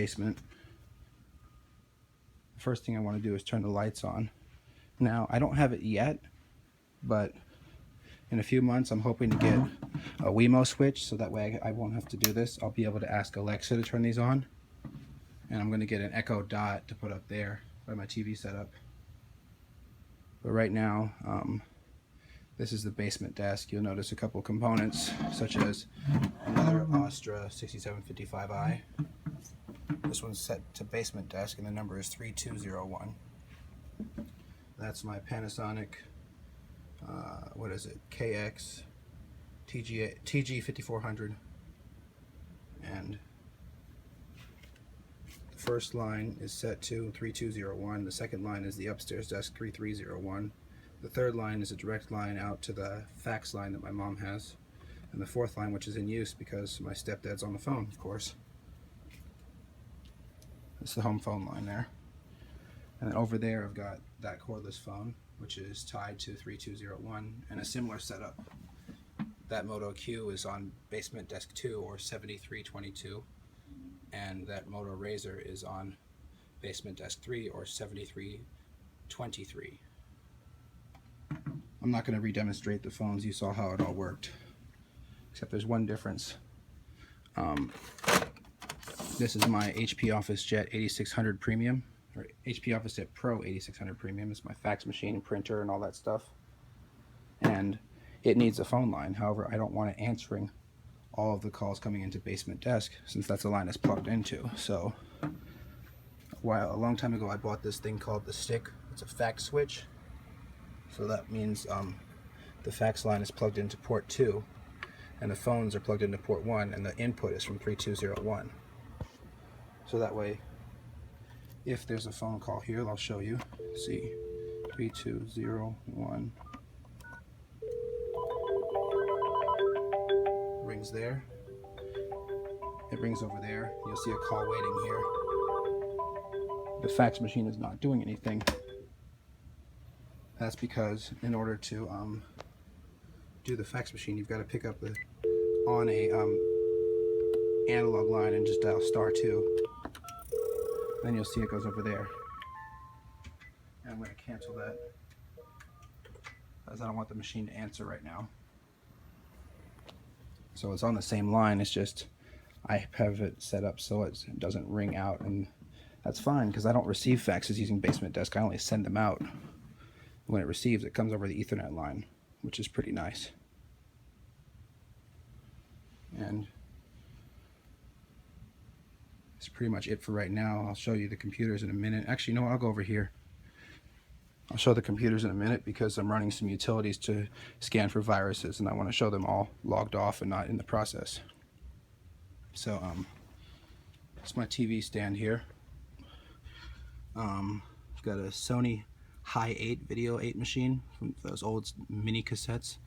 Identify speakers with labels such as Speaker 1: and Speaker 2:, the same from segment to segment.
Speaker 1: basement. The first thing I want to do is turn the lights on. Now, I don't have it yet, but in a few months I'm hoping to get a Wemo switch, so that way I won't have to do this. I'll be able to ask Alexa to turn these on, and I'm going to get an Echo Dot to put up there by my TV setup. But right now, this is the basement desk. You'll notice a couple components, such as another Astra 6755i. This one's set to basement desk, and the number is 3201. That's my Panasonic, what is it, KX TG5400. And the first line is set to 3201. The second line is the upstairs desk, 3301. The third line is a direct line out to the fax line that my mom has. And the fourth line, which is in use because my stepdad's on the phone, of course. It's the home phone line there. And then over there I've got that cordless phone, which is tied to 3201, and a similar setup. That Moto Q is on basement desk 2 or 7322, and that Moto Razor is on basement desk 3 or 7323. I'm not going to re-demonstrate the phones. You saw how it all worked, except there's one difference. This is my HP OfficeJet 8600 Premium, or HP OfficeJet Pro 8600 Premium. It's my fax machine, printer, and all that stuff. And it needs a phone line. However, I don't want it answering all of the calls coming into basement desk, since that's the line it's plugged into. So, a long time ago, I bought this thing called the Stick. It's a fax switch. So that means the fax line is plugged into port 2, and the phones are plugged into port 1, and the input is from 3201. So that way, if there's a phone call here, I'll show you. See, 3201 rings there. It rings over there. You'll see a call waiting here. The fax machine is not doing anything. That's because in order to do the fax machine, you've got to pick up on a analog line and just dial *2. Then you'll see it goes over there. And I'm going to cancel that, as I don't want the machine to answer right now. So it's on the same line, it's just I have it set up so it doesn't ring out, and that's fine because I don't receive faxes using basement desk. I only send them out. When it receives, it comes over the Ethernet line, which is pretty nice. And that's pretty much it for right now. I'll show you the computers in a minute. Actually, no, I'll go over here. I'll show the computers in a minute because I'm running some utilities to scan for viruses, and I want to show them all logged off and not in the process. So, it's my TV stand here. I've got a Sony High 8 Video 8 machine from those old mini cassettes.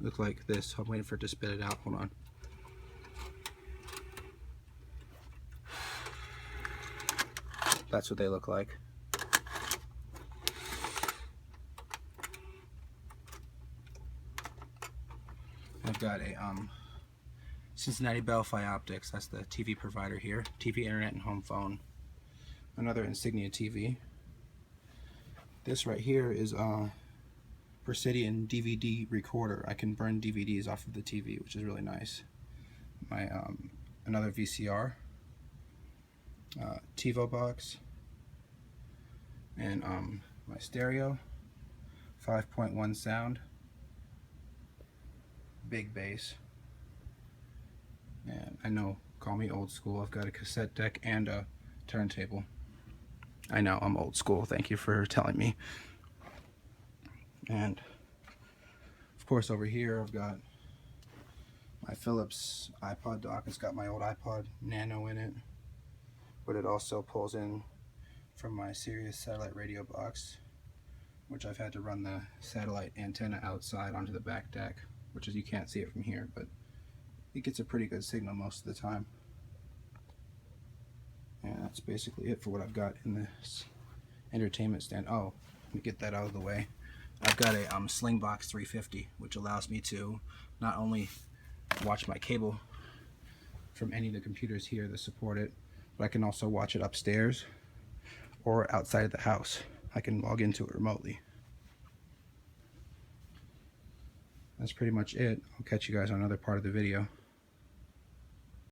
Speaker 1: Look like this. I'm waiting for it to spit it out. Hold on. That's what they look like. I've got a Cincinnati Bell-Fi Optics. That's the TV provider here. TV, internet, and home phone. Another Insignia TV. This right here is a Presidian DVD recorder. I can burn DVDs off of the TV, which is really nice. My another VCR, TiVo box, and my stereo, 5.1 sound, big bass, and I know, call me old school, I've got a cassette deck and a turntable. I know, I'm old school, thank you for telling me. And of course over here I've got my Philips iPod dock. It's got my old iPod Nano in it, but it also pulls in from my Sirius satellite radio box, which I've had to run the satellite antenna outside onto the back deck, which is, you can't see it from here, but it gets a pretty good signal most of the time. And that's basically it for what I've got in this entertainment stand. Oh, let me get that out of the way. I've got a Slingbox 350, which allows me to not only watch my cable from any of the computers here that support it, but I can also watch it upstairs or outside of the house. I can log into it remotely. That's pretty much it. I'll catch you guys on another part of the video.